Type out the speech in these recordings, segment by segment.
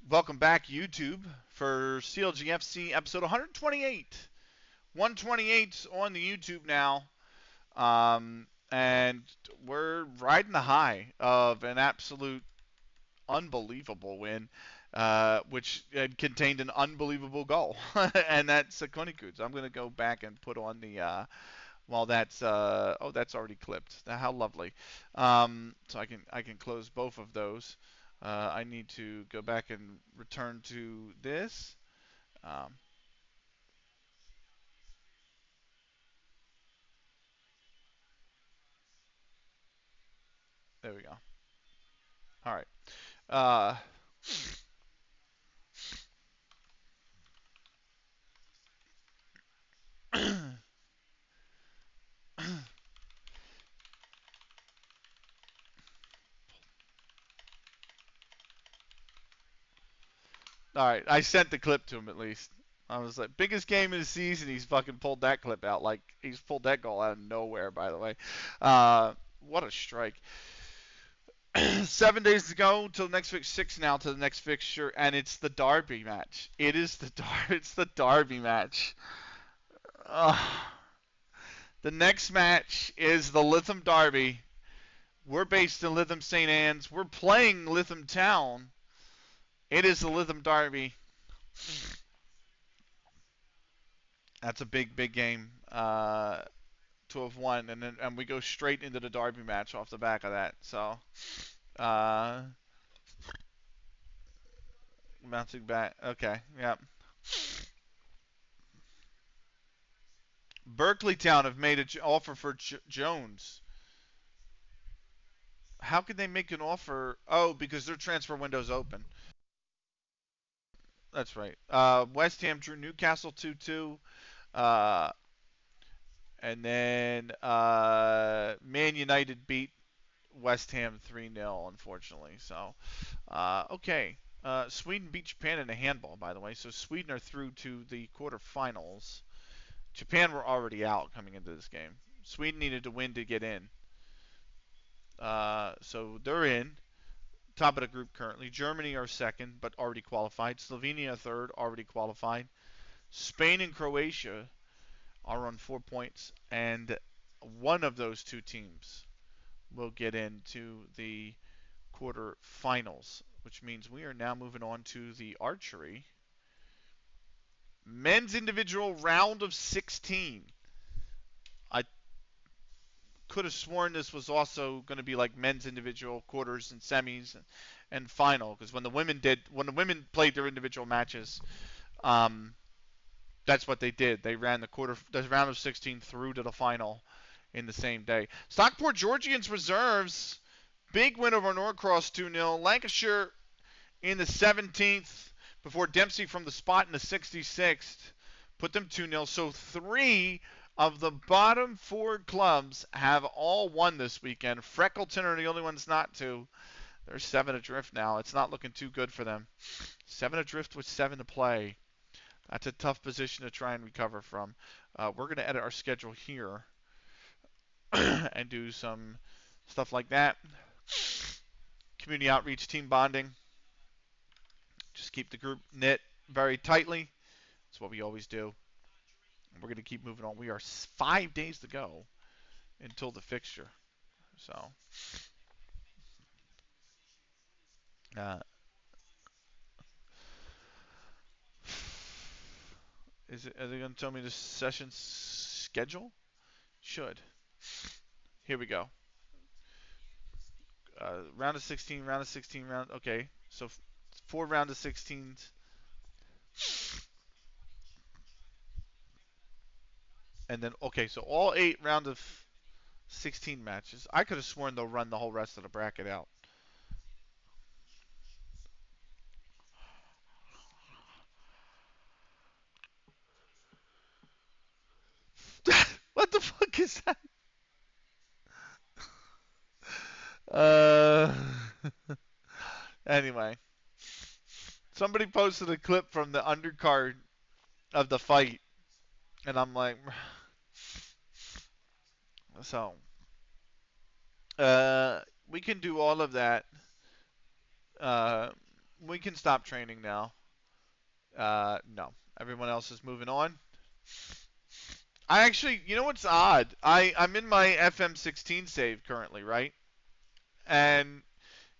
Welcome back, YouTube, for CLG FC episode 128. 128 on the YouTube now. And we're riding the high of an absolute unbelievable win, which contained an unbelievable goal. And that's Kuniku's. I'm going to go back and put on the. Well, that's oh, that's already clipped. How lovely. So I can close both of those. I need to go back and return to this. Um, there we go. All right. Uh, all right. I sent the clip to him at least. I was like, biggest game of the season. He's fucking pulled that clip out. Like he's pulled that goal out of nowhere. By the way, what a strike. 7 days to go till the next fix. 6 now to the next fixture, and it's the Derby match. It is the It's the Derby match. Uh, the next match is the Lytham Derby. We're based in LythamSt.Anne's. We're playing Lytham Town. It is the Lytham Derby. That's a big, big game to have won, and we go straight into the Derby match off the back of that. So, uh, bouncing back. Okay, yep. Berkeley Town have made an offer for Jones. How could they make an offer? Oh, because their transfer window's open. That's right. West Ham drew Newcastle 2-2. Uh, and then Man United beat West Ham 3-0, unfortunately. So, okay. Sweden beat Japan in a handball, by the way. So Sweden are through to the quarterfinals. Japan were already out coming into this game. Sweden needed to win to get in. So they're in. Top of the group currently. Germany are second, but already qualified. Slovenia third, already qualified. Spain and Croatia are on 4 points, and one of those two teams will get into the quarterfinals, which means we are now moving on to the archery men's individual round of 16. I could have sworn this was also going to be like men's individual quarters and semis and final, because when the women played their individual matches, um, that's what they did. They ran the round of 16 through to the final in the same day. Stockport Georgians reserves, big win over Norcross 2-0. Lancashire in the 17th before Dempsey from the spot in the 66th put them 2-0. So three of the bottom four clubs have all won this weekend. Freckleton are the only ones not to. They're 7 adrift now. It's not looking too good for them. 7 adrift with 7 to play. That's a tough position to try and recover from. We're going to edit our schedule here and do some stuff like that. Community outreach, team bonding. Just keep the group knit very tightly. That's what we always do. We're going to keep moving on. We are 5 days to go until the fixture. So, uh, are they going to tell me the session schedule? Should. Here we go. Round of 16, round of 16, round. Okay, so 4 round of 16s, and then okay, so all 8 round of 16 matches. I could have sworn they'll run the whole rest of the bracket out. What the fuck is that? Uh. Anyway, somebody posted a clip from the undercard of the fight, and I'm like, so we can do all of that. Uh, We can stop training now. No. Everyone else is moving on. I actually, you know what's odd? I'm in my FM16 save currently, right? And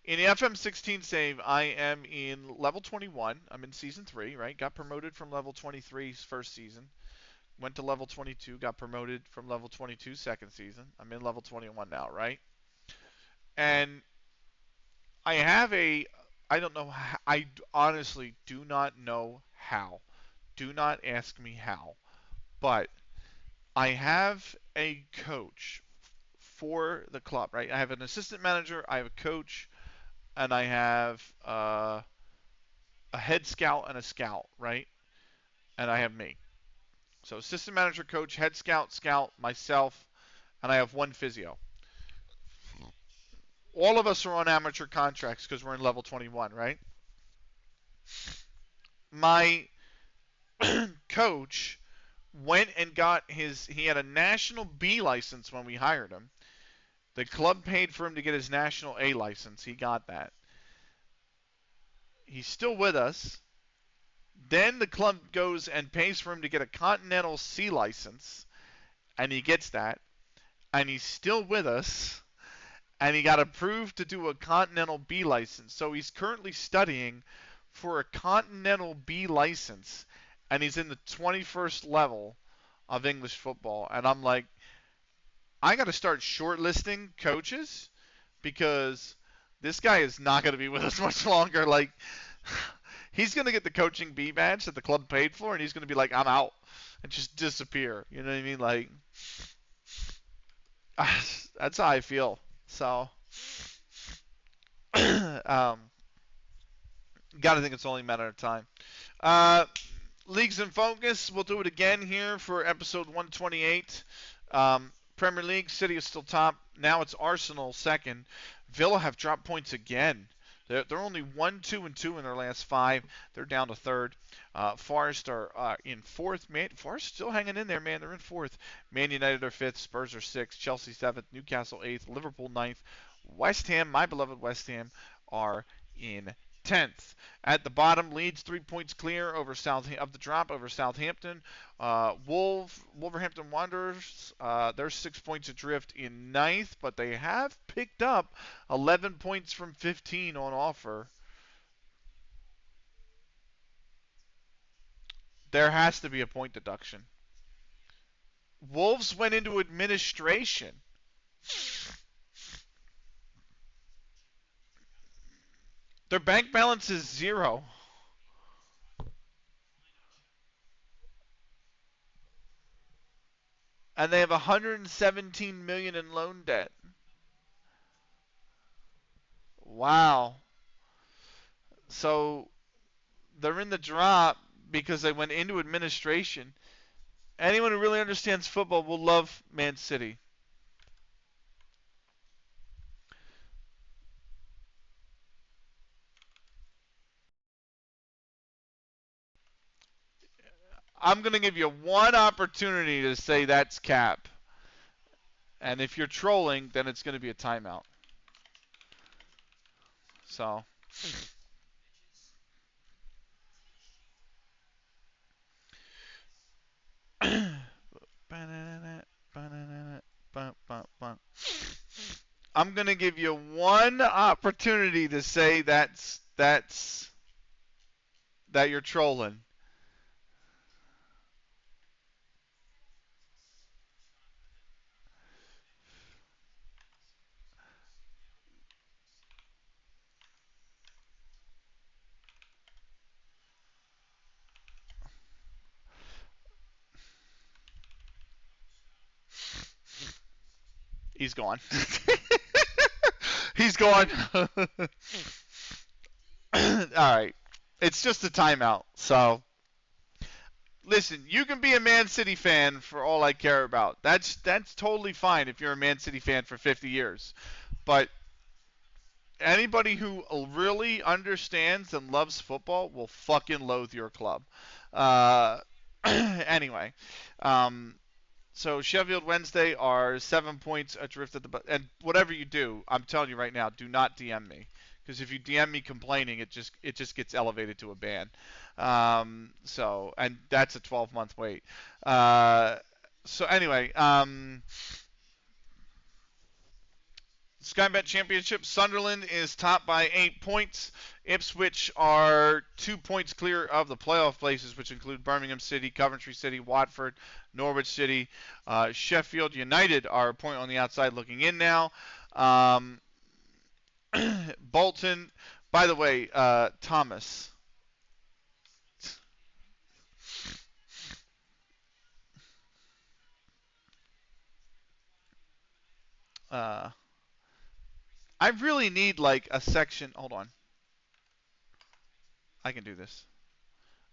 in the FM16 save, I am in level 21. I'm in season 3, right? Got promoted from level 23's first season. Went to level 22, got promoted from level 22 second season. I'm in level 21 now, right? And I have a I don't know I honestly do not know how. Do not ask me how. But I have a coach for the club, right? I have an assistant manager, I have a coach, and I have a head scout and a scout, right? And I have me. So assistant manager, coach, head scout, scout, myself, and I have one physio. All of us are on amateur contracts because we're in level 21, right? My coach went and got he had a national B license when we hired him. The club paid for him to get his national A license. He got that. He's still with us. Then the club goes and pays for him to get a Continental C license, and he gets that. And he's still with us, and he got approved to do a Continental B license. So he's currently studying for a Continental B license, and he's in the 21st level of English football. And I'm like, I got to start shortlisting coaches because this guy is not going to be with us much longer. Like, he's going to get the coaching B badge that the club paid for, and he's going to be like, I'm out, and just disappear. You know what I mean? Like, that's how I feel. So, got to think it's only a matter of time. Uh, Leagues in focus. We'll do it again here for episode 128. Premier League, City is still top. Now it's Arsenal second. Villa have dropped points again. They're only 1-2 and 2 in their last 5. They're down to third. Forest are in fourth. Forest still hanging in there, man. They're in fourth. Man United are fifth. Spurs are sixth. Chelsea seventh. Newcastle eighth. Liverpool ninth. West Ham, my beloved West Ham, are in 10th. At the bottom, Leeds 3 points clear of the drop over Southampton. Wolverhampton Wanderers, they're 6 points adrift in 9th, but they have picked up 11 points from 15 on offer. There has to be a point deduction. Wolves went into administration. Their bank balance is 0. And they have 117 million in loan debt. Wow. So they're in the drop because they went into administration. Anyone who really understands football will love Man City. I'm going to give you one opportunity to say that's cap. And if you're trolling, then it's going to be a timeout. So. I'm going to give you one opportunity to say that you're trolling. He's gone. He's gone. All right. It's just a timeout. So, listen, you can be a Man City fan for all I care about. That's totally fine if you're a Man City fan for 50 years. But anybody who really understands and loves football will fucking loathe your club. Anyway, so Sheffield Wednesday are 7 points adrift at the and whatever you do, I'm telling you right now, do not DM me because if you DM me complaining, it just gets elevated to a ban. So and that's a 12-month wait. So anyway, Sky Bet Championship, Sunderland is top by 8 points. Ipswich are 2 points clear of the playoff places, which include Birmingham City, Coventry City, Watford, Norwich City. Sheffield United are a point on the outside looking in now. Um, Bolton, by the way, Thomas. Uh, I really need like a section. Hold on. I can do this.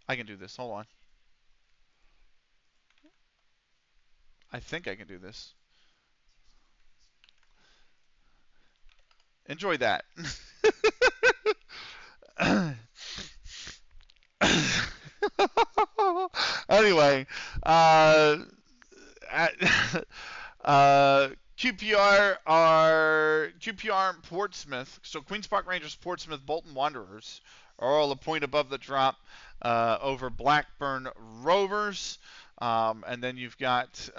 I can do this. Hold on. I think I can do this. Enjoy that. Anyway, uh, QPR and Portsmouth. So Queens Park Rangers, Portsmouth, Bolton Wanderers are all a point above the drop over Blackburn Rovers, and then you've got.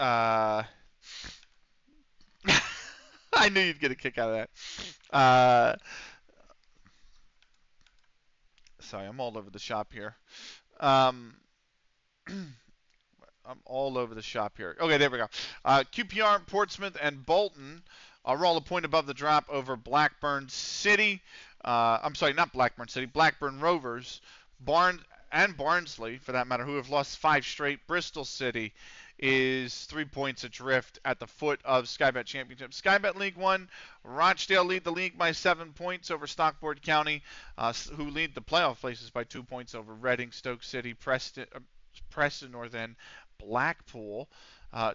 I knew you'd get a kick out of that. Sorry, I'm all over the shop here. Um, I'm all over the shop here. Okay, there we go. QPR, Portsmouth, and Bolton are all a point above the drop over Blackburn City. I'm sorry, not Blackburn City, Blackburn Rovers. Barnes and Barnsley, for that matter, who have lost 5 straight. Bristol City is 3 points adrift at the foot of Sky Bet Championship. Sky Bet League 1, Rochdale lead the league by 7 points over Stockport County, who lead the playoff places by 2 points over Reading, Stoke City, Preston North End, Blackpool,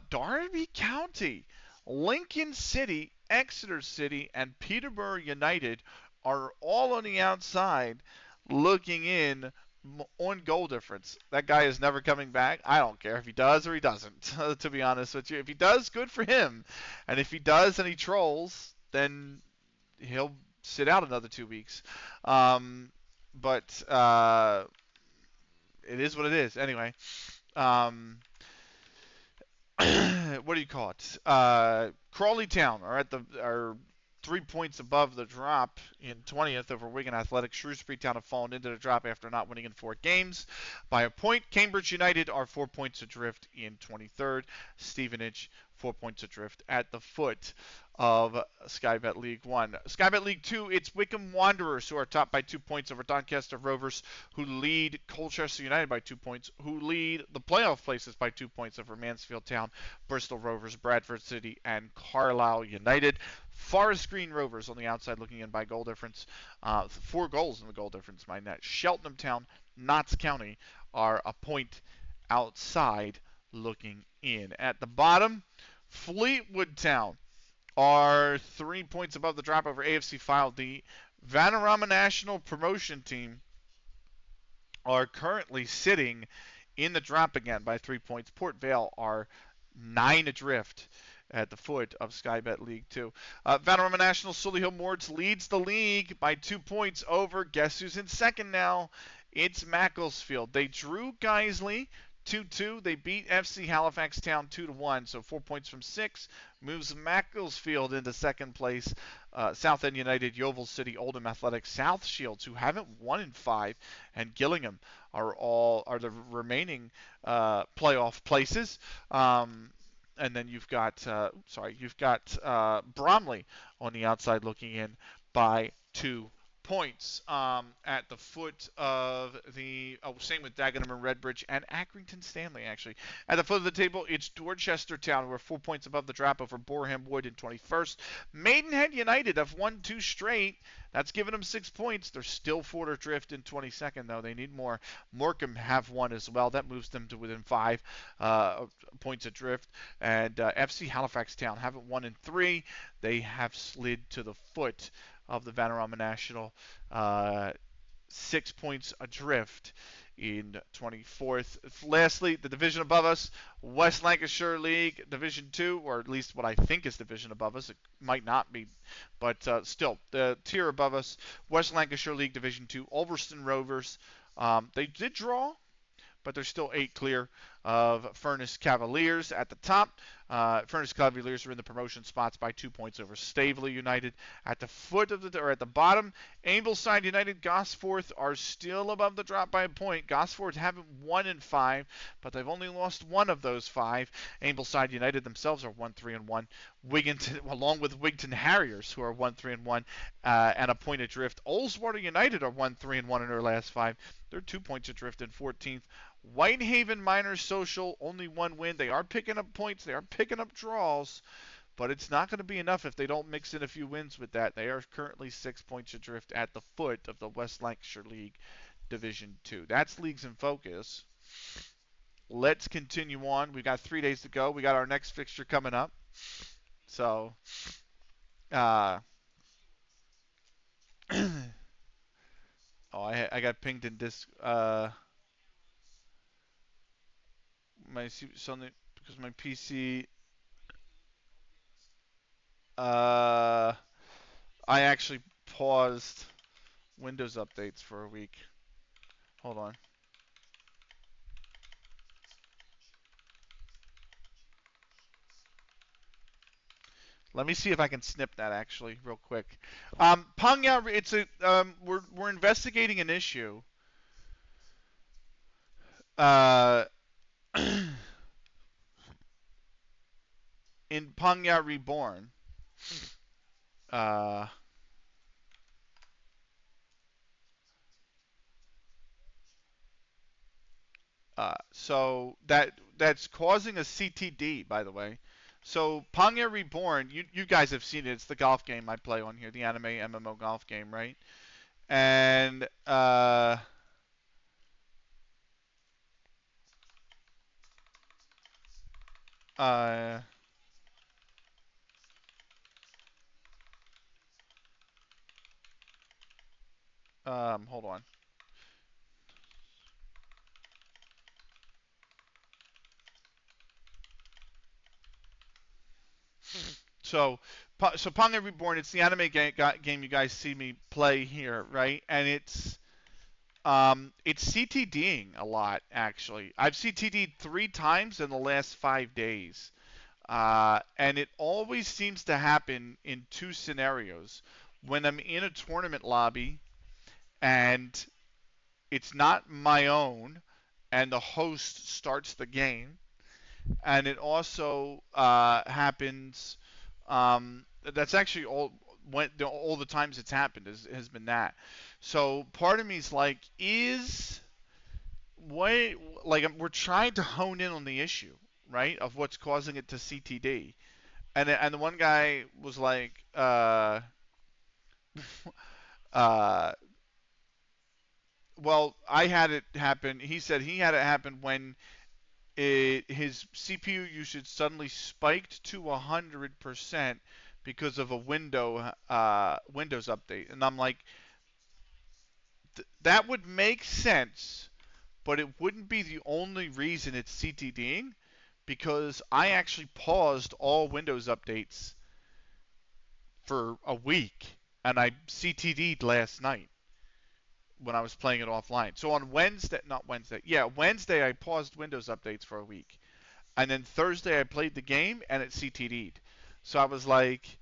Derby County, Lincoln City, Exeter City, and Peterborough United are all on the outside looking in on goal difference. That guy is never coming back. I don't care if he does or he doesn't, to be honest with you. If he does, good for him. And if he does and he trolls, then he'll sit out another 2 weeks. But it is what it is. Anyway, what do you call it? Crawley Town are 3 points above the drop in 20th over Wigan Athletic. Shrewsbury Town have fallen into the drop after not winning in 4 games by a point. Cambridge United are 4 points adrift in 23rd. Stevenage 4 points adrift at the foot of Sky Bet League 1. Sky Bet League 2, it's Wycombe Wanderers who are top by 2 points over Doncaster Rovers, who lead Colchester United by 2 points, who lead the playoff places by 2 points over Mansfield Town, Bristol Rovers, Bradford City, and Carlisle United. Forest Green Rovers on the outside looking in by goal difference. 4 goals in the goal difference, my net. Cheltenham Town, Notts County are a point outside looking in. At the bottom, Fleetwood Town are 3 points above the drop over AFC File. The Vanarama National Promotion Team are currently sitting in the drop again by 3 points. Port Vale are 9 adrift at the foot of Sky Bet League 2. Vanarama National Solihull Moors leads the league by 2 points over. Guess who's in second now? It's Macclesfield. They drew Guiseley 2-2. They beat FC Halifax Town 2-1. So 4 points from 6 moves Macclesfield into second place. Southend United, Yeovil City, Oldham Athletic, South Shields, who haven't won in 5, and Gillingham are the remaining playoff places. And then you've got Bromley on the outside looking in by 2 points at the foot of the same with Dagenham and Redbridge and Accrington Stanley, actually. At the foot of the table, it's Dorchester Town, who are 4 points above the drop over Boreham Wood in 21st. Maidenhead United have won 2 straight. That's given them 6 points. They're still 4 adrift in 22nd, though. They need more. Morecambe have won as well. That moves them to within 5 points adrift. And FC Halifax Town haven't won in 3. They have slid to the foot of the Vanarama National 6 points adrift in 24th. Lastly, the division above us, West Lancashire League Division 2, or at least what I think is division above us. It might not be, but still, the tier above us, West Lancashire League Division 2, Ulverston Rovers. They did draw, but they're still 8 clear of Furness Cavaliers at the top. Furness Cavaliers are in the promotion spots by 2 points over Staveley United. At the foot of the, or at the bottom, Ambleside United, Gosforth are still above the drop by a point. Gosforth haven't won in 5, but they've only lost 1 of those 5. Ambleside United themselves are 1-3-1. Wigginton, along with Wigton Harriers, who are 1-3-1 and a point adrift. Ullswater United are 1-3-1 in their last 5. They're 2 points adrift in 14th. Whitehaven Miners Social, only 1 win. They are picking up points. They are picking up draws, but it's not going to be enough if they don't mix in a few wins with that. They are currently 6 points adrift at the foot of the West Lancashire League Division 2. That's Leagues in Focus. Let's continue on. We've got 3 days to go. We got our next fixture coming up. So, oh, I got pinged in this. Something because my PC. I actually paused Windows updates for a week. Hold on. Let me see if I can snip that actually real quick. Pangyao, it's a we're investigating an issue. In Pangyao Reborn. So that's causing a CTD, by the way. So Pangya Reborn, you guys have seen it. It's the golf game I play on here, the anime MMO golf game, right? And hold on. So Pangya Reborn, it's the anime game you guys see me play here, right? And it's CTDing a lot, actually. I've CTD'd 3 times in the last 5 days. And it always seems to happen in 2 scenarios. When I'm in a tournament lobby and it's not my own and the host starts the game, and it also happens. That's actually all the times it's happened has been that. So part of me is like, we're trying to hone in on the issue, right, of what's causing it to CTD, and the one guy was like, well, I had it happen. He said he had it happen when his CPU usage suddenly spiked to 100% because of a Windows update, and I'm like, that would make sense, but it wouldn't be the only reason it's CTDing, because I actually paused all Windows updates for a week, and I CTD'd last night when I was playing it offline. So on Wednesday I paused Windows updates for a week. And then Thursday I played the game and it CTD'd. So I was like,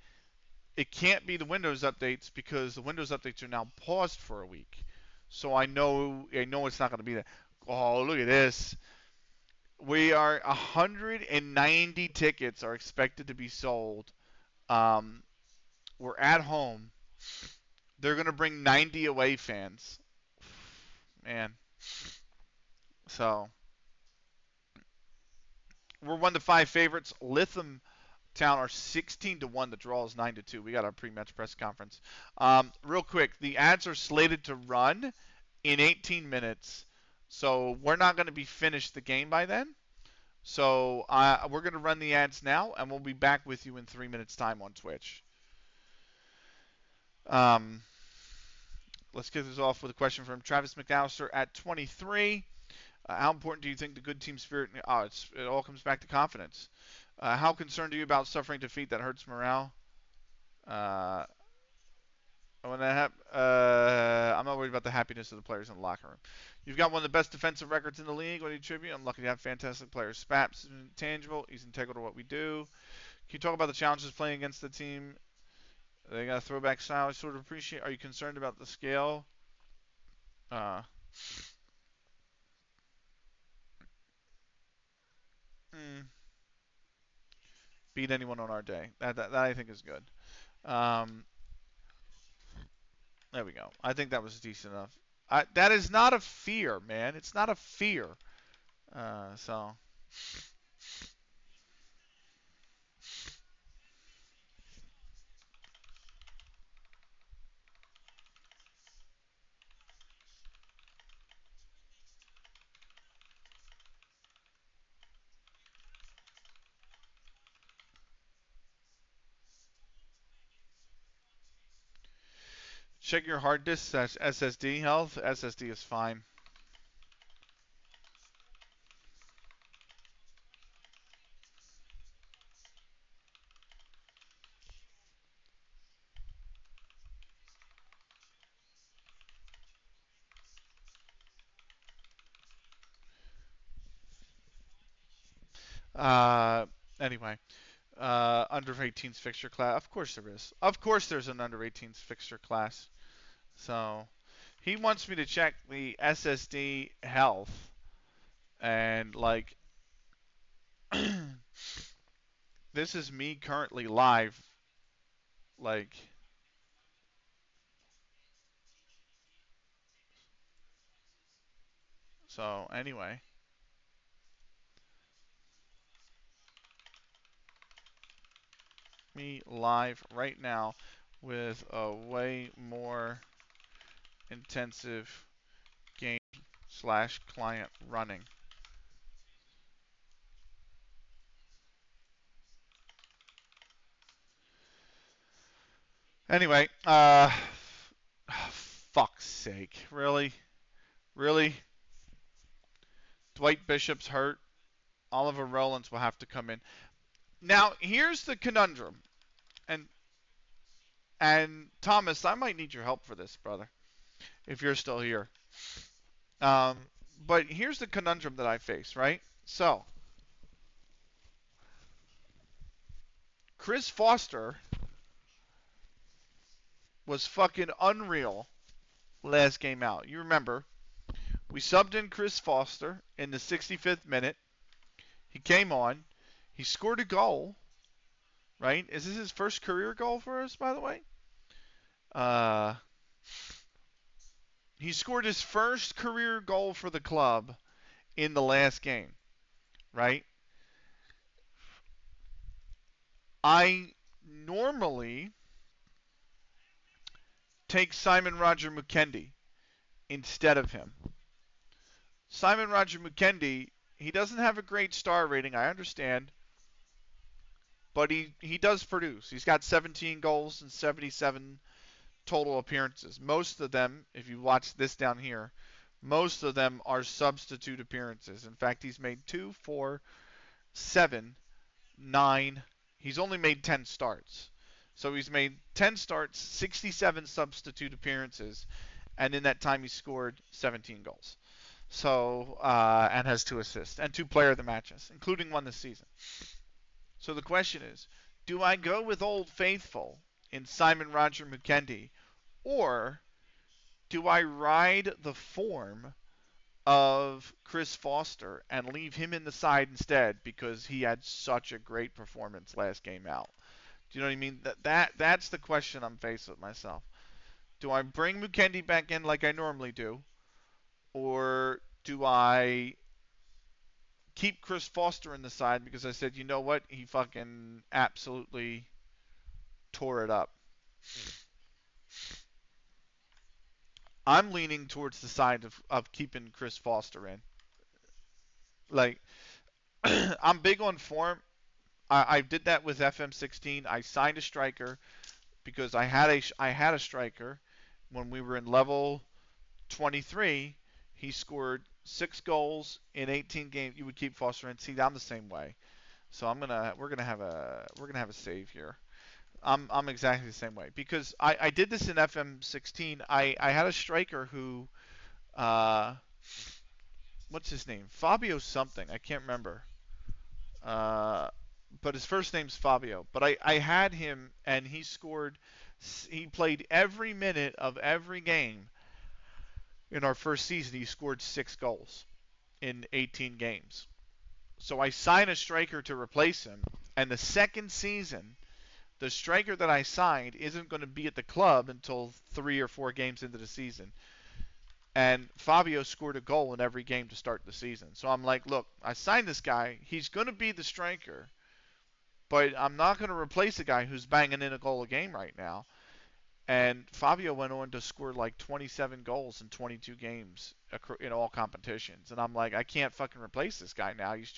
it can't be the Windows updates because the Windows updates are now paused for a week. So I know it's not going to be that. Oh, look at this. We are 190 tickets are expected to be sold. We're at home. They're going to bring 90 away fans. Man. So we're 1-5 favorites. Lythamstown are 16-1. The draw is 9-2. We got our pre-match press conference. Real quick, the ads are slated to run in 18 minutes. So we're not going to be finished the game by then. So we're going to run the ads now, and we'll be back with you in 3 minutes' time on Twitch. Let's kick this off with a question from Travis McAllister at 23. How important do you think the good team spirit? It all comes back to confidence. How concerned are you about suffering defeat that hurts morale? Uh, I'm not worried about the happiness of the players in the locker room. You've got one of the best defensive records in the league. What do you attribute? I'm lucky to have fantastic players. Spaps is intangible. He's integral to what we do. Can you talk about the challenges playing against the team? They got a throwback style. I sort of appreciate. Are you concerned about the scale? Uh, mm, Beat anyone on our day. That I think is good. Um, there we go. I think that was decent enough. That is not a fear, man. It's not a fear. So check your hard disk SSD health. SSD is fine. Uh, anyway, under 18s fixture class. Of course there is. Of course there's an under 18s fixture class. So he wants me to check the SSD health and like this is me currently live. Like so. Anyway, me live right now with a way more intensive game slash client running. Anyway, fuck's sake, really, really. Dwight Bishop's hurt. Oliver Rollins will have to come in. Now here's the conundrum, and Thomas, I might need your help for this, brother, if you're still here. Um, but here's the conundrum that I face, right? So, Chris Foster was fucking unreal last game out. You remember, we subbed in Chris Foster in the 65th minute. He came on. He scored a goal, right? Is this his first career goal for us, by the way? Uh, he scored his first career goal for the club in the last game, right? I normally take Simon Roger McKendy instead of him. Simon Roger McKendy, he doesn't have a great star rating, I understand, but he does produce. He's got 17 goals and 77 total appearances. Most of them, if you watch this down here, most of them are substitute appearances. In fact, he's made 2, 4, 7, 9. He's only made 10 starts. So he's made 10 starts, 67 substitute appearances, and in that time he scored 17 goals. So and has 2 assists and 2 player of the matches, including one this season. So the question is, do I go with Old Faithful in Simon Roger McKendy, or do I ride the form of Chris Foster and leave him in the side instead because he had such a great performance last game out? Do you know what I mean? That's the question I'm faced with myself. Do I bring McKendy back in like I normally do, or do I keep Chris Foster in the side because I said, you know what, he fucking absolutely tore it up. I'm leaning towards the side of keeping Chris Foster in. Like, I'm big on form. I did that with FM16. I signed a striker because I had a striker, when we were in level 23, he scored 6 goals in 18 games. You would keep Foster in. See, I'm the same way. So we're gonna have a save here. I'm exactly the same way because I did this in FM16. I had a striker who uh what's his name? Fabio something. I can't remember. Uh but his first name's Fabio. But I had him and he scored. He played every minute of every game in our first season. He scored 6 goals in 18 games. So I signed a striker to replace him. And the second season, the striker that I signed isn't going to be at the club until 3 or 4 games into the season. And Fabio scored a goal in every game to start the season. So I'm like, look, I signed this guy. He's going to be the striker, but I'm not going to replace a guy who's banging in a goal a game right now. And Fabio went on to score like 27 goals in 22 games in all competitions. And I'm like, I can't fucking replace this guy now. He's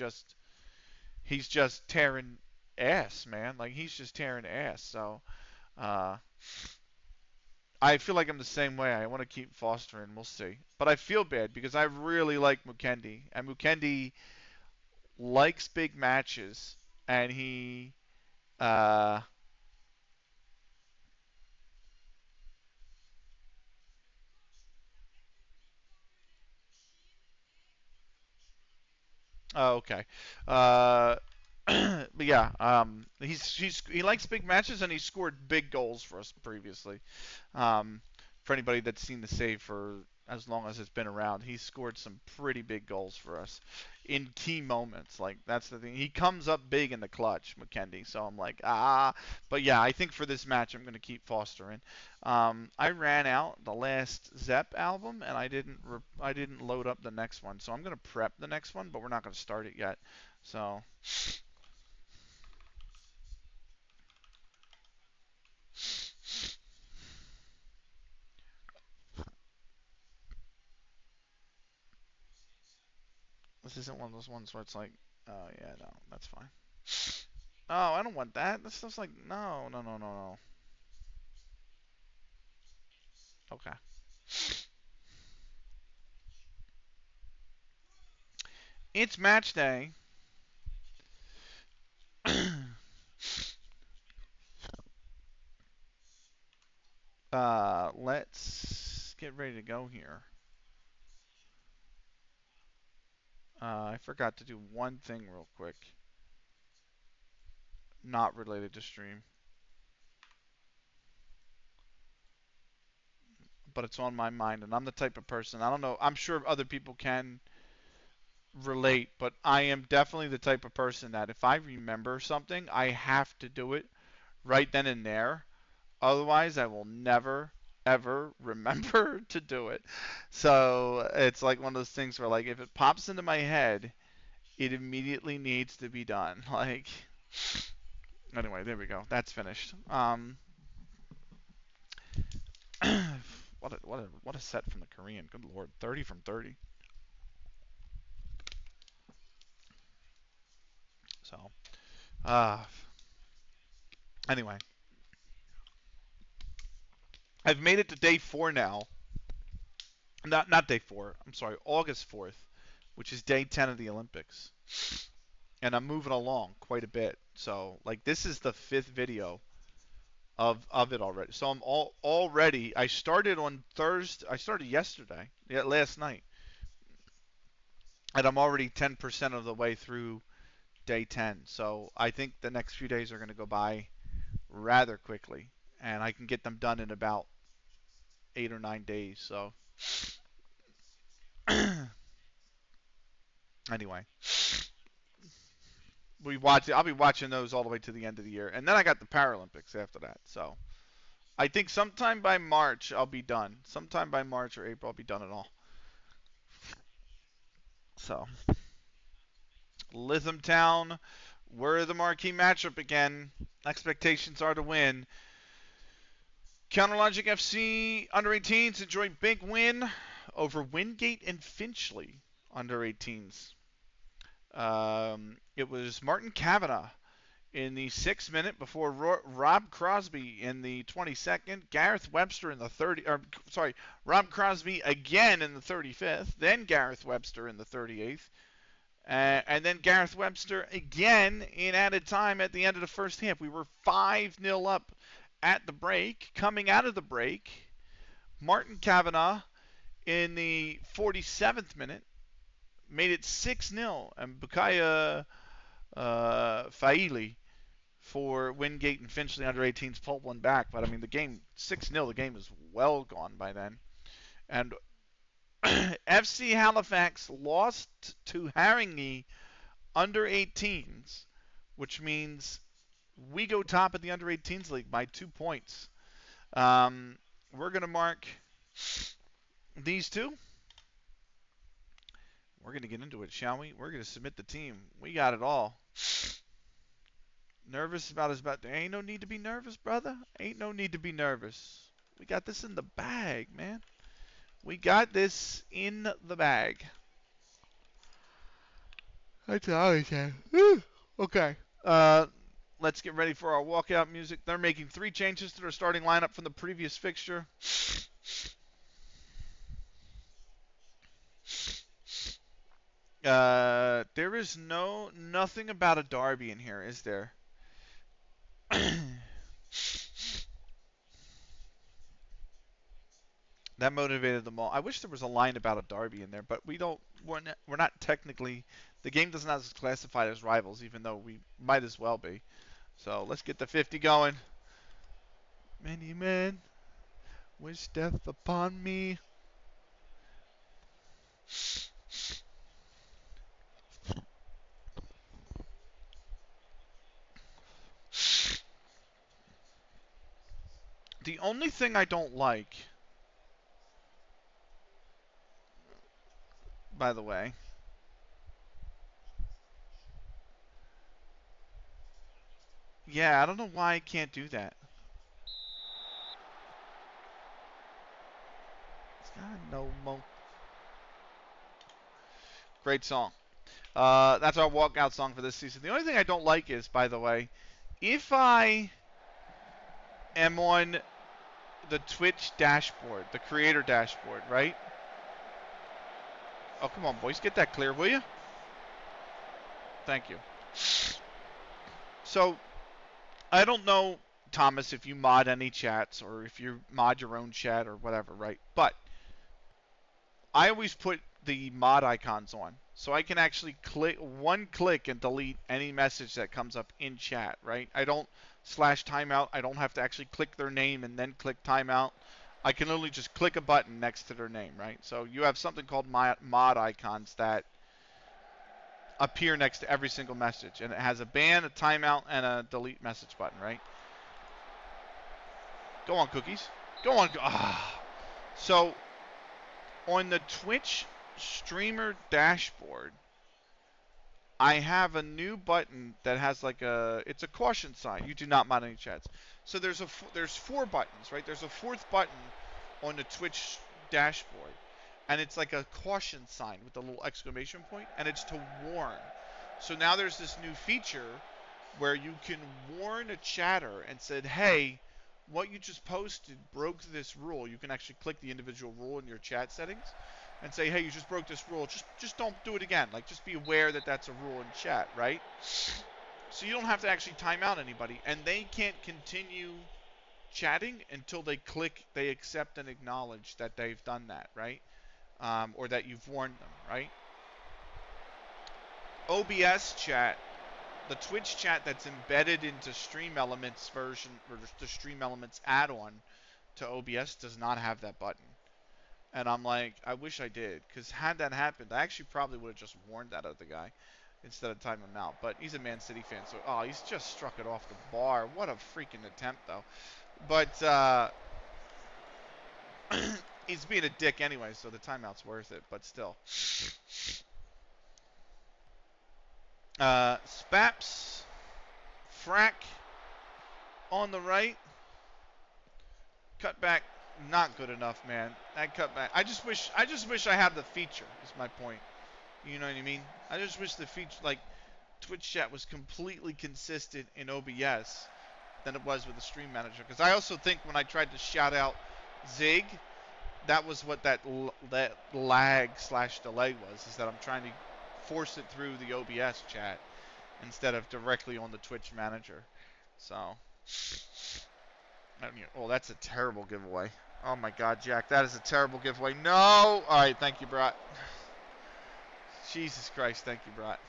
just tearing ass, man. Like he's just tearing ass. So uh, I feel like I'm the same way. I want to keep fostering. We'll see. But I feel bad because I really like Mukendi, and Mukendi likes big matches, and he. Uh, oh, okay. Uh, but yeah, he likes big matches, and he scored big goals for us previously. Um, for anybody that's seen the save for as long as it's been around, he scored some pretty big goals for us in key moments. Like that's the thing. He comes up big in the clutch, McKendy. So I'm like, ah. But yeah, I think for this match, I'm going to keep Foster in. I ran out the last Zepp album, and I didn't load up the next one. So I'm going to prep the next one, but we're not going to start it yet. So this isn't one of those ones where it's like, oh yeah, no, that's fine. Oh, I don't want that. This stuff's like, no, no, no, no, no. Okay. It's match day. Let's get ready to go here. I forgot to do one thing real quick, not related to stream, but it's on my mind, and I'm the type of person. I don't know. I'm sure other people can relate, but I am definitely the type of person that if I remember something, I have to do it right then and there. Otherwise, I will never ever remember to do it. So it's like one of those things where, like, if it pops into my head, it immediately needs to be done. Like, anyway, there we go. That's finished. What a set from the Korean. Good lord, 30 from 30. So, uh, anyway, I've made it to day 4 now. Not day 4. I'm sorry, August 4th, which is day 10 of the Olympics, and I'm moving along quite a bit. So, like, this is the 5th video of it already. So I'm already. I started on Thursday. I started yesterday, yeah, last night, and I'm already 10% of the way through day 10. So I think the next few days are going to go by rather quickly, and I can get them done in about 8 or 9 days. So anyway, I'll be watching those all the way to the end of the year, and then I got the Paralympics after that. So I think sometime by March I'll be done. Sometime by March or April I'll be done it all. So Lythamstown, we're the marquee matchup again. Expectations are to win. Counterlogic FC under 18s enjoy big win over Wingate and Finchley under 18s. It was Martin Kavanagh in the 6th minute before Rob Crosby in the 22nd, Gareth Webster in the 30, or sorry, Rob Crosby again in the 35th, then Gareth Webster in the 38th, and then Gareth Webster again in added time at the end of the first half. We were 5-0 up at the break. Coming out of the break, Martin Kavanagh in the 47th minute made it 6-0, and Bukaya Faili for Wingate and Finchley under 18s pulled one back. But I mean, the game 6-0. The game is well gone by then. And FC Halifax lost to Haringey under 18s, which means we go top of the under 18s league by 2 points. We're going to mark these two. We're going to get into it, shall we? We're going to submit the team. We got it all. Nervous about his bet. There ain't no need to be nervous, brother. Ain't no need to be nervous. We got this in the bag, man. We got this in the bag. That's all I can. Okay. Let's get ready for our walkout music. They're making 3 changes to their starting lineup from the previous fixture. There is nothing about a derby in here, is there? That motivated them all. I wish there was a line about a derby in there, but we're not technically. The game does not classify as rivals, even though we might as well be. So let's get the 50 going. Many men wish death upon me. The only thing I don't like, by the way, yeah, I don't know why I can't do that. It's got no mo. Great song. That's our walkout song for this season. The only thing I don't like is, by the way, if I am on the Twitch dashboard, the creator dashboard, right? Oh, come on, boys. Get that clear, will you? Thank you. So, I don't know, Thomas, if you mod any chats or if you mod your own chat or whatever, right? But I always put the mod icons on so I can actually click and delete any message that comes up in chat, right? I don't /timeout. I don't have to actually click their name and then click timeout. I can literally just click a button next to their name, right? So you have something called mod icons that appear next to every single message, and it has a ban, a timeout, and a delete message button, right? Go on, cookies. Go on. So on the Twitch streamer dashboard, I have a new button that has it's a caution sign. You do not mod any chats. So there's 4 buttons, right? There's a 4th button on the Twitch dashboard, and it's like a caution sign with a little exclamation point, and it's to warn. So now there's this new feature where you can warn a chatter and said, hey, what you just posted broke this rule. You can actually click the individual rule in your chat settings and say, hey, you just broke this rule. Just don't do it again. Like, just be aware that that's a rule in chat, right? So you don't have to actually time out anybody, and they can't continue chatting until they accept and acknowledge that they've done that, right? Or that you've warned them, right? OBS chat, the Twitch chat that's embedded into Stream Elements version, or the Stream Elements add-on to OBS does not have that button. And I'm like, I wish I did, because had that happened, I actually probably would have just warned that other guy instead of timing him out. But he's a Man City fan, so he's just struck it off the bar. What a freaking attempt, though. But he's being a dick anyway, so the timeout's worth it. But still. Spaps, Frack on the right. Cutback, not good enough, man. That cutback. I just wish I had the feature. Is my point. You know what I mean? I just wish the feature, like, Twitch chat was completely consistent in OBS than it was with the Stream Manager. Because I also think when I tried to shout out Zig, that was what that lag/delay was, is that I'm trying to force it through the OBS chat instead of directly on the Twitch Manager. So, oh, that's a terrible giveaway. Oh my God, Jack, that is a terrible giveaway. No! All right, thank you, Brat. Jesus Christ, thank you, Brat.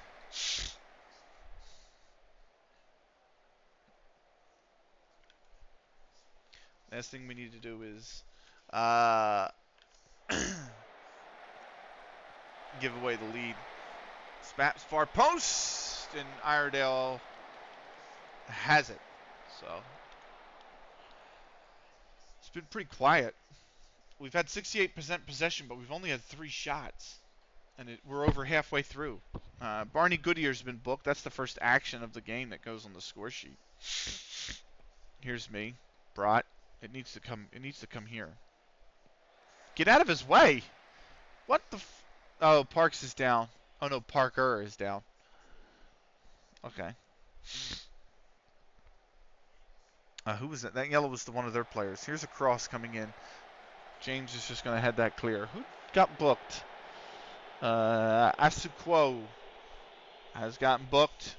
Last thing we need to do is give away the lead. Spaps far post, and Iredale has it. So it's been pretty quiet. We've had 68% possession, but we've only had 3 shots, and we're over halfway through. Barney Goodyear's been booked. That's the first action of the game that goes on the score sheet. Here's me, Brat. It needs to come. It needs to come here. Get out of his way. What the? Oh, Parks is down. Oh no, Parker is down. Okay. Who was that? That yellow was one of their players. Here's a cross coming in. James is just going to head that clear. Who got booked? Asuquo has gotten booked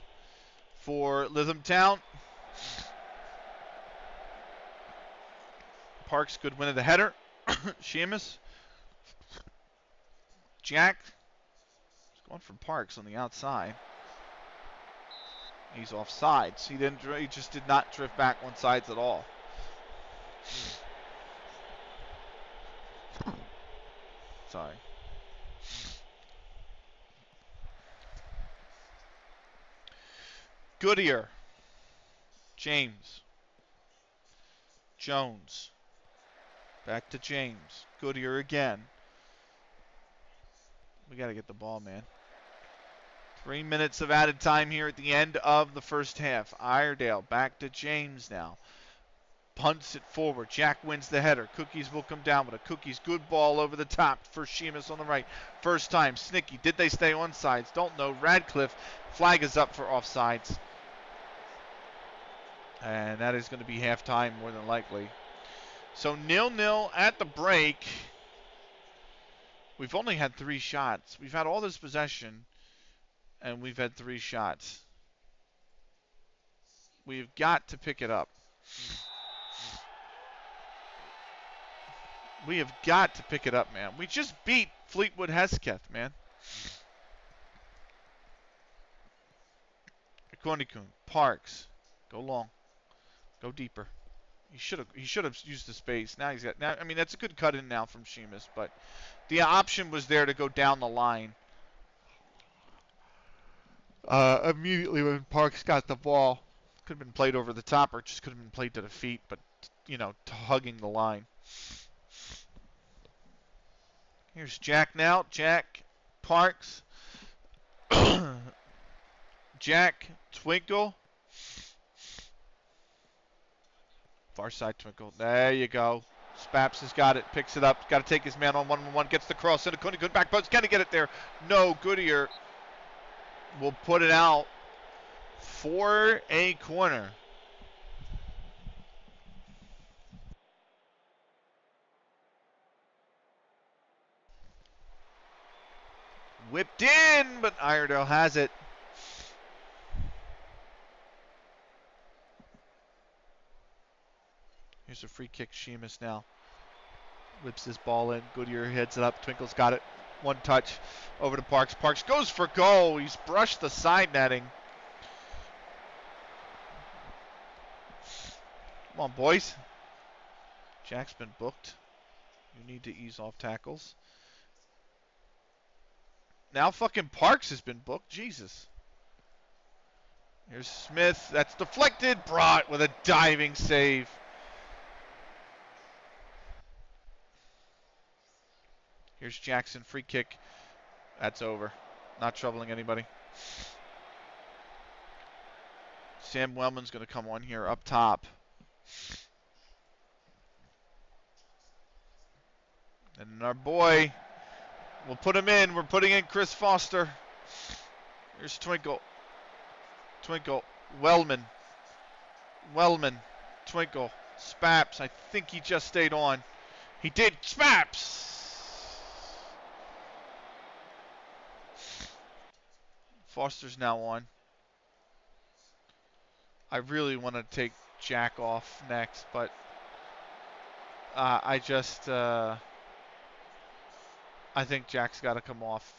for Lythamstown. Parks, good win of the header. Seamus. Jack. He's going for Parks on the outside. He's offside. So he just did not drift back on sides at all. Sorry. Goodyear. James. Jones. Back to James. Goodyear again. We got to get the ball, man. 3 minutes of added time here at the end of the first half. Iredale back to James now. Punts it forward. Jack wins the header. Cookies will come down with a Cookies. Good ball over the top for Seamus on the right. First time. Snicky. Did they stay on sides? Don't know. Radcliffe. Flag is up for offsides. And that is going to be halftime more than likely. So 0-0 at the break. We've only had 3 shots. We've had all this possession, and we've had 3 shots. We've got to pick it up. We have got to pick it up, man. We just beat Fleetwood Hesketh, man. Konikun, Parks, go long, go deeper. He should have used the space. Now he's got. Now I mean that's a good cut in now from Seamus, but the option was there to go down the line. Immediately when Parks got the ball, could have been played over the top, or just could have been played to the feet, but hugging the line. Here's Jack now. Jack, Parks, Jack, Twinkle. Far side Twinkle. There you go. Spaps has got it. Picks it up. Got to take his man on 1-on-1. Gets the cross into Good back post. Got to get it there. No. Goodyear will put it out for a corner. Whipped in, but Iredale has it. Here's a free kick. Seamus now whips his ball in. Goodyear heads it up. Twinkle's got it. One touch over to Parks. Parks goes for goal. He's brushed the side netting. Come on, boys. Jack's been booked. You need to ease off tackles. Now fucking Parks has been booked. Jesus. Here's Smith. That's deflected. Brought with a diving save. Here's Jackson. Free kick. That's over. Not troubling anybody. Sam Wellman's going to come on here up top. And our boy, we'll put him in. We're putting in Chris Foster. Here's Twinkle. Twinkle. Wellman. Twinkle. Spaps. I think he just stayed on. He did. Spaps! Foster's now on. I really want to take Jack off next, but I think Jack's got to come off.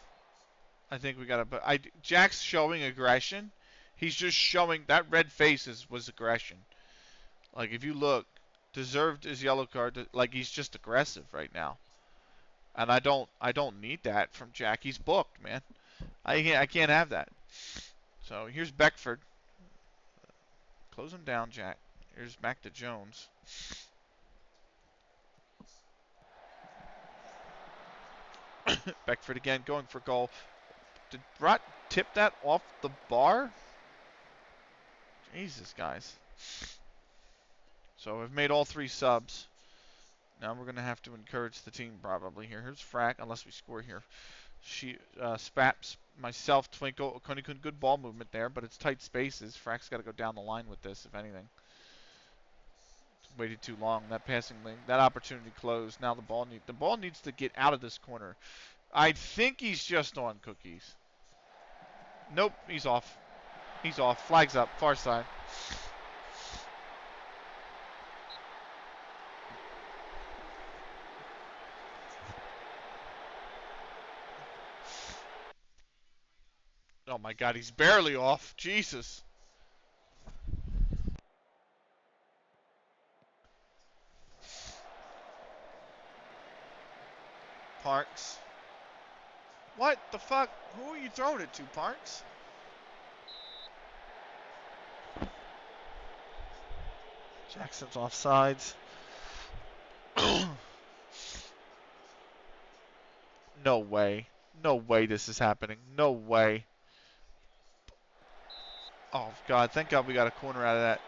I think we got to. But Jack's showing aggression. He's just showing that red face was aggression. Like if you look, deserved his yellow card. Like he's just aggressive right now, and I don't need that from Jack. He's booked, man. I can't have that. So here's Beckford. Close him down, Jack. Here's back to Jones. Beckford again, going for goal. Did Brott tip that off the bar? Jesus, guys. So we've made all 3 subs. Now we're going to have to encourage the team probably here. Here's Frack, unless we score here. Spaps, myself, Twinkle, Okonikun, good ball movement there, but it's tight spaces. Frack's got to go down the line with this, if anything. Waited too long. That passing lane, that opportunity closed. Now the ball needs to get out of this corner. I think he's just on cookies. Nope, he's off. He's off. Flags up. Far side. Oh my God, he's barely off. Jesus. Parks. What the fuck? Who are you throwing it to, Parks? Jackson's offsides. No way. No way this is happening. No way. Oh, God. Thank God we got a corner out of that.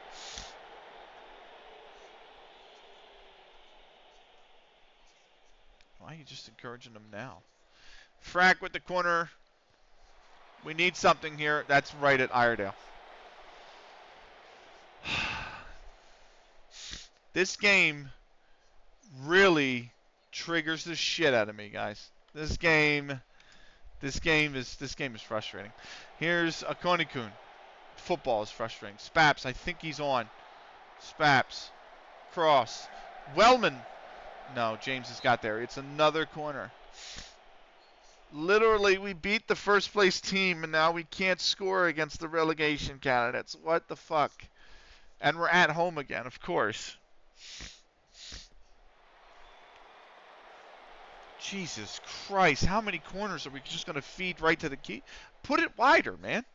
Why are you just encouraging them now? Frack with the corner. We need something here. That's right at Iredale. This game really triggers the shit out of me, guys. This game is frustrating. Here's Akonikun. Football is frustrating. Spaps, I think he's on. Spaps. Cross. Wellman. No, James has got there. It's another corner. Literally, we beat the first place team, and now we can't score against the relegation candidates. What the fuck? And we're at home again, of course. Jesus Christ, how many corners are we just going to feed right to the key? Put it wider, man.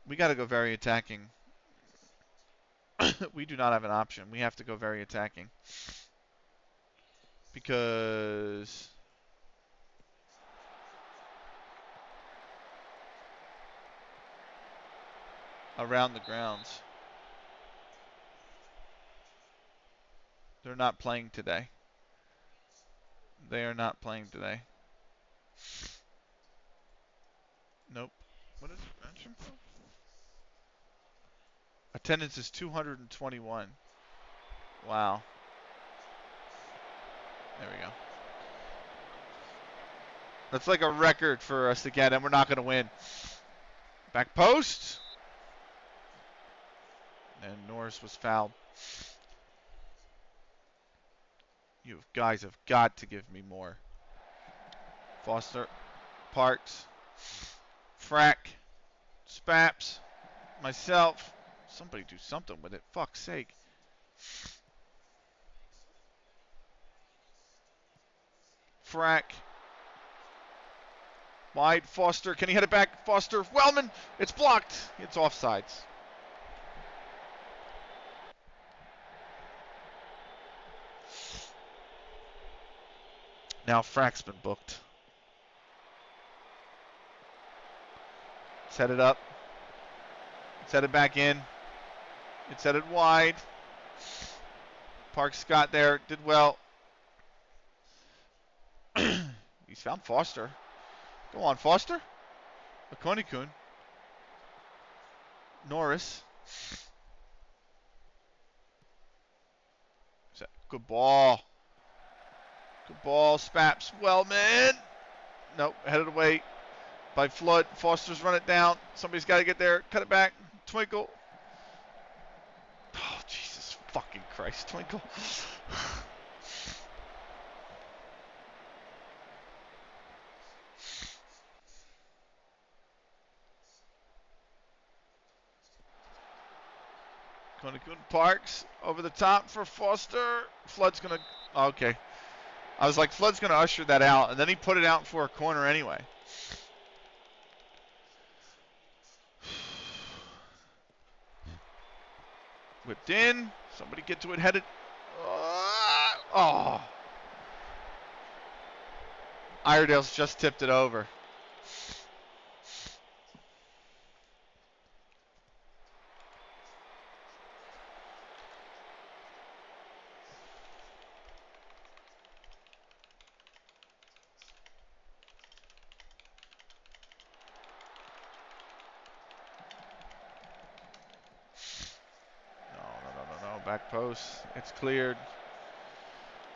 We got to go very attacking. We do not have an option. We have to go very attacking. Because around the grounds. They're not playing today. They are not playing today. Nope. What is it mentioned for? Attendance is 221. Wow. There we go. That's like a record for us again, and we're not going to win. Back post. And Norris was fouled. You guys have got to give me more. Foster. Parks. Frack. Spaps. Myself. Somebody do something with it. Fuck's sake. Frack. Wide. Foster. Can he head it back? Foster. Wellman. It's blocked. It's offsides. Now Frack's been booked. Set it up. Set it back in. It's headed wide. Parks got there. Did well. He's found Foster. Go on, Foster. Akoni-kun. Norris. Good ball. Good ball. Spaps. Wellman. Nope. Headed away by Flood. Foster's run it down. Somebody's got to get there. Cut it back. Twinkle. Oh, Jesus fucking Christ. Twinkle. Akoni-kun Parks over the top for Foster. Flood's going to... Okay. I was like, Flood's going to usher that out, and then he put it out for a corner anyway. Whipped in. Somebody get to it. Headed. Oh. Iredale's just tipped it over. No. Back post. It's cleared.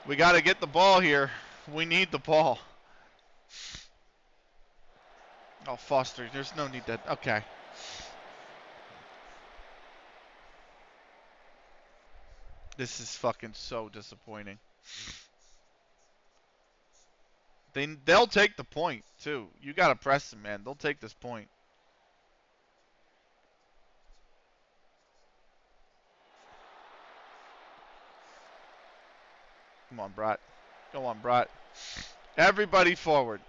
We got to get the ball here. We need the ball. Oh, Foster. There's no need to... Okay. This is fucking so disappointing. They'll take the point, too. You got to press them, man. They'll take this point. Come on, Brat. Go on, Brat. Everybody forward.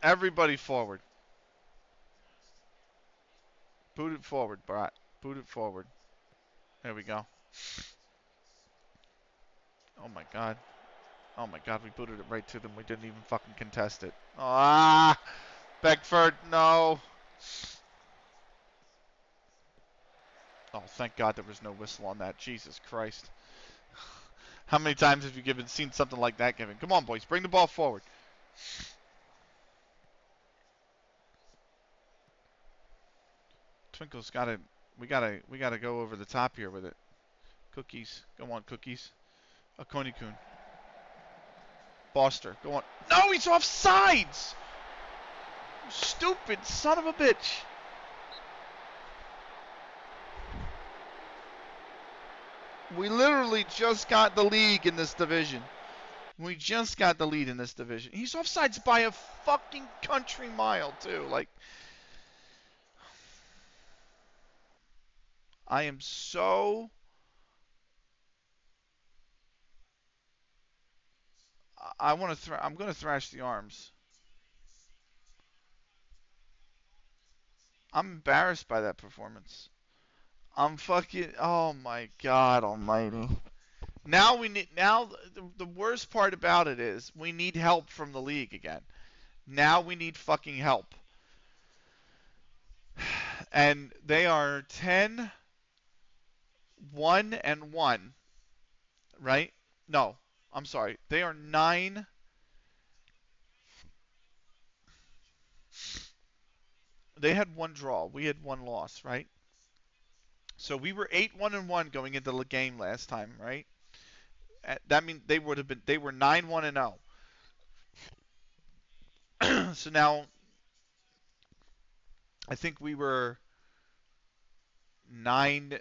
Everybody forward. Boot it forward, Brat. Boot it forward. There we go. Oh, my God. Oh, my God. We booted it right to them. We didn't even fucking contest it. Ah! Beckford, no. Oh, thank God there was no whistle on that. Jesus Christ. How many times have you seen something like that given? Come on, boys. Bring the ball forward. Twinkle's got to... We gotta go over the top here with it. Cookies. Go on, Cookies. Akoni-kun. Foster. Go on. No, he's offsides! Stupid son of a bitch. We literally just got the league in this division. We just got the lead in this division. He's offsides by a fucking country mile, too. Like, I am so... I'm going to thrash the arms. I'm embarrassed by that performance. I'm fucking... Oh, my God almighty. Now the worst part about it is we need help from the league again. Now we need fucking help. And they are 10, 1, and 1. Right? No. I'm sorry. They are 9. They had 1 draw. We had 1 loss, right? So we were 8-1 and 1 going into the game last time, right? That means they were 9-1 and 0. So now I think we were 9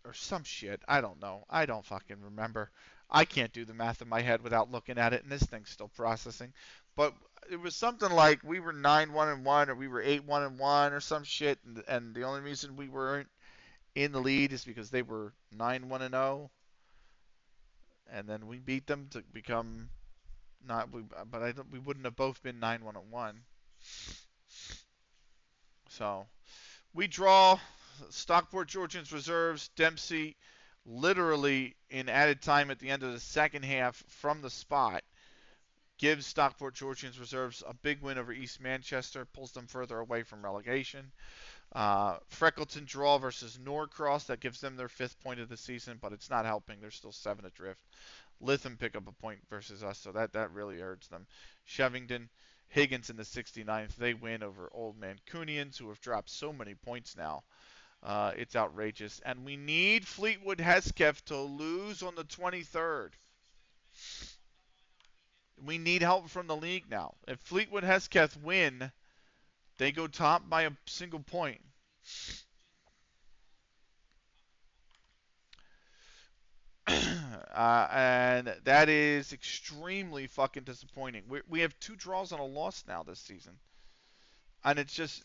or some shit. I don't know. I don't fucking remember. I can't do the math in my head without looking at it, and this thing's still processing. But it was something like we were 9-1 and 1, or we were 8-1 and 1, or some shit. And the only reason we weren't in the lead is because they were 9-1 and 0, and then we beat them to become not. We wouldn't have both been 9-1 and 1. So we draw. Stockport Georgians reserves. Dempsey literally in added time at the end of the second half from the spot gives Stockport Georgians reserves a big win over East Manchester, pulls them further away from relegation. Freckleton draw versus Norcross, that gives them their 5th point of the season, but it's not helping. They're still 7 adrift. Lytham pick up a point versus us, so that really hurts them. Shevington Higgins in the 69th. They win over Old Man Cunians, who have dropped so many points now. It's outrageous. And we need Fleetwood Hesketh to lose on the 23rd. We need help from the league now. If Fleetwood Hesketh win, they go top by a single point. And that is extremely fucking disappointing. We have 2 draws and a loss now this season. And it's just,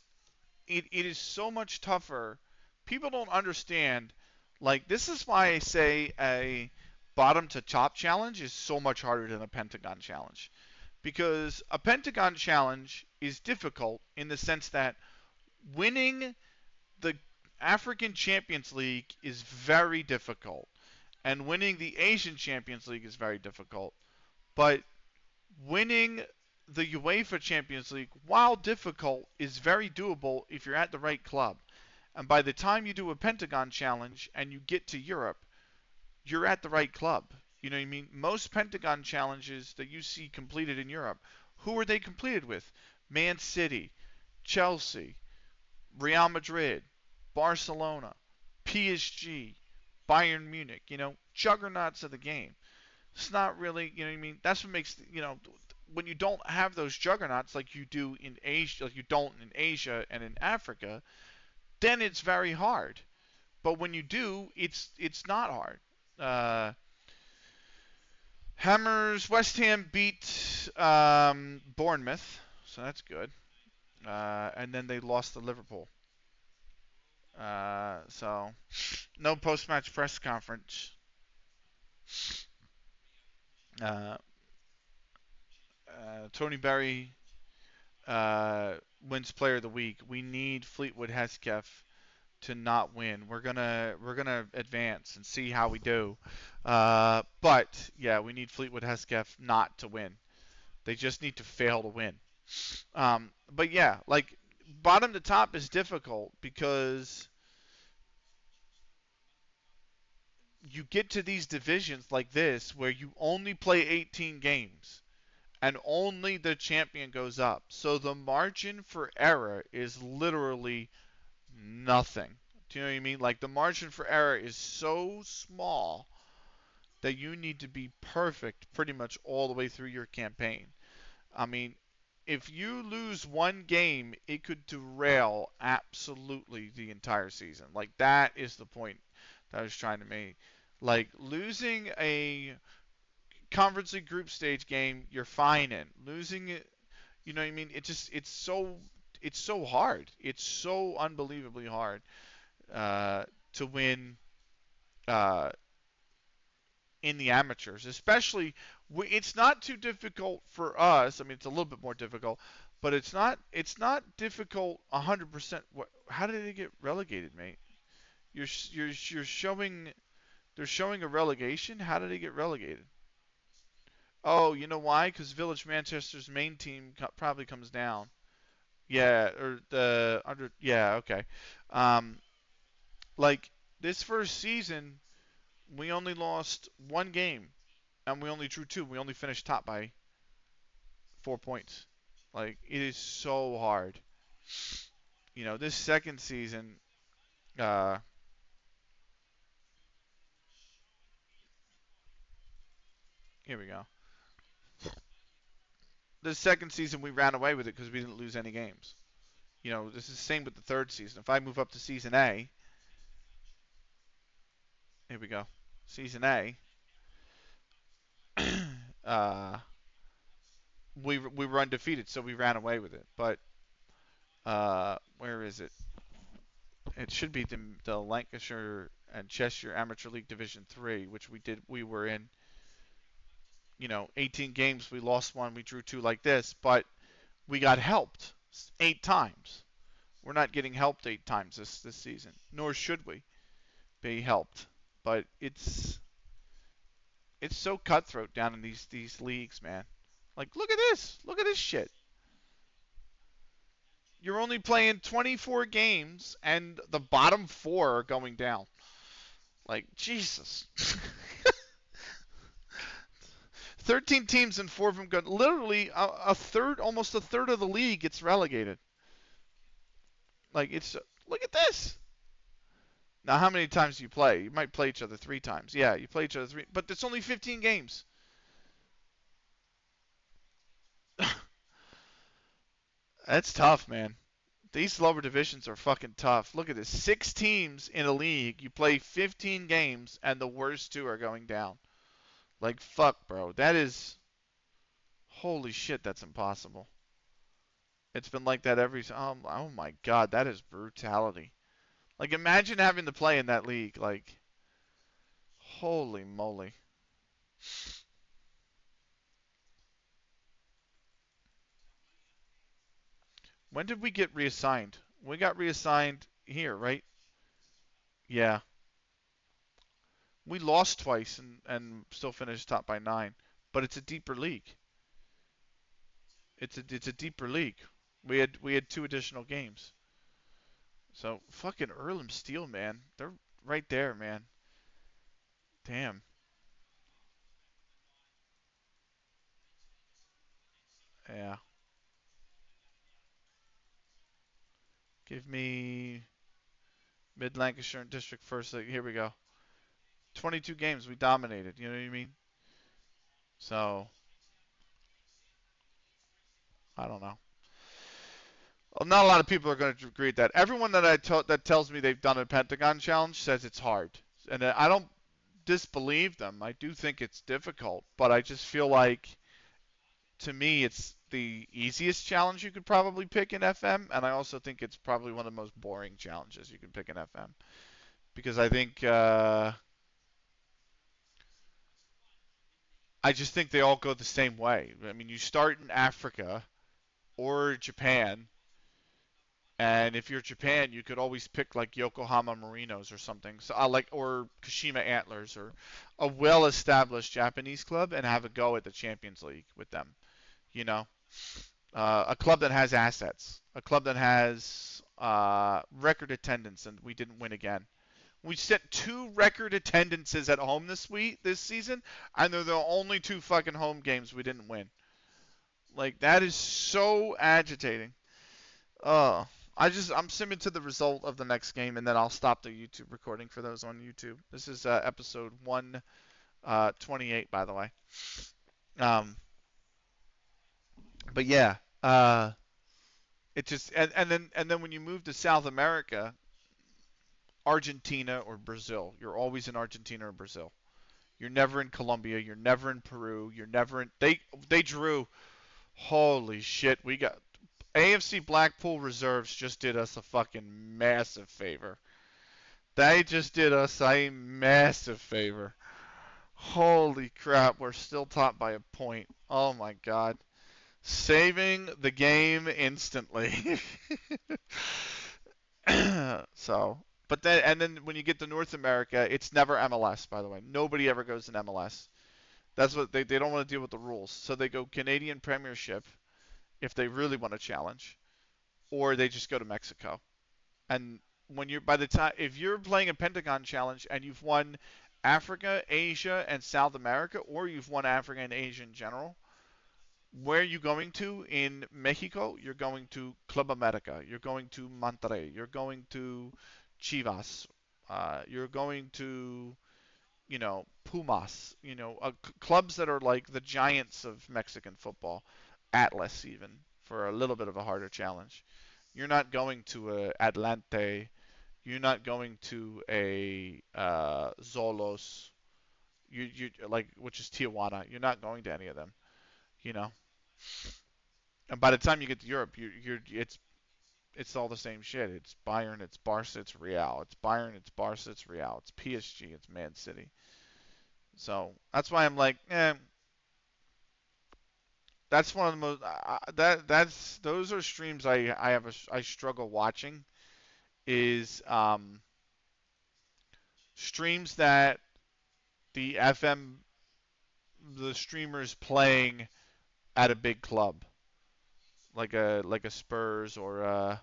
it is so much tougher. People don't understand. Like, this is why I say a bottom to top challenge is so much harder than a pentagon challenge. Because a pentagon challenge is difficult in the sense that winning the African Champions League is very difficult. And winning the Asian Champions League is very difficult. But winning the UEFA Champions League, while difficult, is very doable if you're at the right club. And by the time you do a Pentagon challenge and you get to Europe, you're at the right club. You know what I mean? Most Pentagon challenges that you see completed in Europe, who are they completed with? Man City, Chelsea, Real Madrid, Barcelona, PSG, Bayern Munich, juggernauts of the game. It's not really, you know what I mean? That's what makes, when you don't have those juggernauts like you do in Asia, like you don't in Asia and in Africa, then it's very hard. But when you do, it's not hard. Hammers, West Ham beat Bournemouth, so that's good. And then they lost to Liverpool. So no post-match press conference. Uh, Tony Berry wins Player of the Week. We need Fleetwood Hesketh to not win. We're gonna advance and see how we do. But yeah, we need Fleetwood Hesketh not to win. They just need to fail to win. But yeah, like bottom to top is difficult because you get to these divisions like this where you only play 18 games and only the champion goes up. So the margin for error is literally nothing. Do you know what I mean? Like the margin for error is so small that you need to be perfect pretty much all the way through your campaign. I mean, if you lose one game, it could derail absolutely the entire season. Like that is the point that I was trying to make. Like losing a Conference League group stage game, you're fine in. Losing it, you know what I mean? It's so hard. It's so unbelievably hard to win uh, in the amateurs, especially. It's not too difficult for us. I mean, it's a little bit more difficult, but it's not difficult 100%. How did they get relegated, mate? You're showing they're showing a relegation. How did they get relegated? Oh, you know why? Because Village Manchester's main team probably comes down. Yeah, or the under. Yeah, okay. Um, like this first season, we only lost one game, and we only drew two. We only finished top by 4 points. Like it is so hard. This second season. Uh, Here we go. This second season we ran away with it because we didn't lose any games. This is the same with the third season. If I move up to season A, here we go. Season A. uh, we were undefeated, so we ran away with it. But where is it? It should be the Lancashire and Cheshire Amateur League Division 3, which we did. We were in. 18 games. We lost one. We drew two like this, but we got helped 8 times. We're not getting helped 8 times this season, nor should we be helped. But it's so cutthroat down in these leagues, man. Like, look at this. Look at this shit. You're only playing 24 games, and the bottom four are going down. Like, Jesus. 13 teams and 4 of them go. Literally a third, almost a third of the league gets relegated. Like it's look at this. Now, how many times do you play? You might play each other 3 times. Yeah, you play each other 3, but it's only 15 games. That's tough, man. These lower divisions are fucking tough. Look at this. 6 teams in a league. You play 15 games, and the worst 2 are going down. Like, fuck, bro. That is. Holy shit, that's impossible. It's been like that every. Oh my god, that is brutality. Like, imagine having to play in that league. Like, holy moly. When did we get reassigned? We got reassigned here, right? Yeah. We lost twice and still finished top by 9. But it's a deeper league. It's a deeper league. We had 2 additional games. So fucking Earlham Steel, man. They're right there, man. Damn. Yeah. Give me Mid Lancashire and District first. Like, here we go. 22 games we dominated. You know what I mean? So I don't know. Well, not a lot of people are going to agree with that. Everyone that tells me they've done a Pentagon challenge says it's hard, and I don't disbelieve them. I do think it's difficult, but I just feel like to me it's the easiest challenge you could probably pick in FM, and I also think it's probably one of the most boring challenges you can pick in FM because I just think they all go the same way. I mean, you start in Africa or Japan. And if you're Japan, you could always pick like Yokohama Marinos or something, so like or Kashima Antlers or a well-established Japanese club and have a go at the Champions League with them. You know, a club that has assets, a club that has record attendance, and we didn't win again. We set 2 record attendances at home this season, and they're the only 2 fucking home games we didn't win. Like that is so agitating. Oh, I'm simming to the result of the next game, and then I'll stop the YouTube recording for those on YouTube. This is episode 128, by the way. Um, but yeah, it just and then when you move to South America, Argentina or Brazil, you're always in Argentina or Brazil. You're never in Colombia. You're never in Peru. You're never in. They drew. Holy shit, we got AFC Blackpool Reserves just did us a fucking massive favor. They just did us a massive favor. Holy crap, we're still top by a point. Oh my god. Saving the game instantly. So, but then when you get to North America, it's never MLS, by the way. Nobody ever goes in MLS. That's what they don't want to deal with the rules. So they go Canadian Premiership if they really want to challenge, or they just go to Mexico. And when you're by the time if you're playing a Pentagon challenge and you've won Africa, Asia, and South America, or you've won Africa and Asia in general, where are you going to in Mexico? You're going to Club America. You're going to Monterrey. You're going to Chivas. You're going to Pumas. Clubs that are like the giants of Mexican football. Atlas even for a little bit of a harder challenge. You're not going to a Atlante. You're not going to a Zolos. You like which is Tijuana. You're not going to any of them. You know. And by the time you get to Europe, it's all the same shit. It's Bayern, it's Barca, it's Real. It's Bayern, it's Barca, it's Real. It's PSG, it's Man City. So that's why I'm like, that's one of the most that's those are streams I struggle watching is streams that the FM the streamers playing at a big club like a Spurs or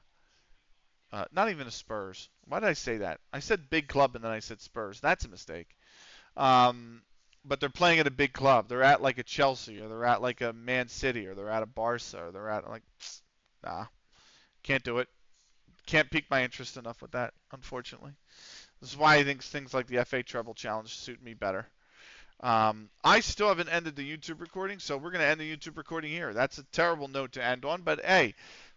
not even a Spurs. Why did I say that? I said big club and then I said Spurs. That's a mistake. Um, but they're playing at a big club. They're at like a Chelsea, or they're at like a Man City, or they're at a Barca, or they're at like, nah, can't do it. Can't pique my interest enough with that, unfortunately. This is why I think things like the FA Treble Challenge suit me better. I still haven't ended the YouTube recording, so we're going to end the YouTube recording here. That's a terrible note to end on, but hey,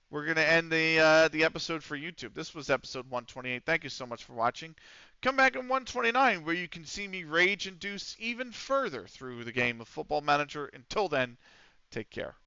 we're going to end the episode for YouTube. This was episode 128. Thank you so much for watching. Come back in 129 where you can see me rage induce even further through the game of Football Manager. Until then, take care.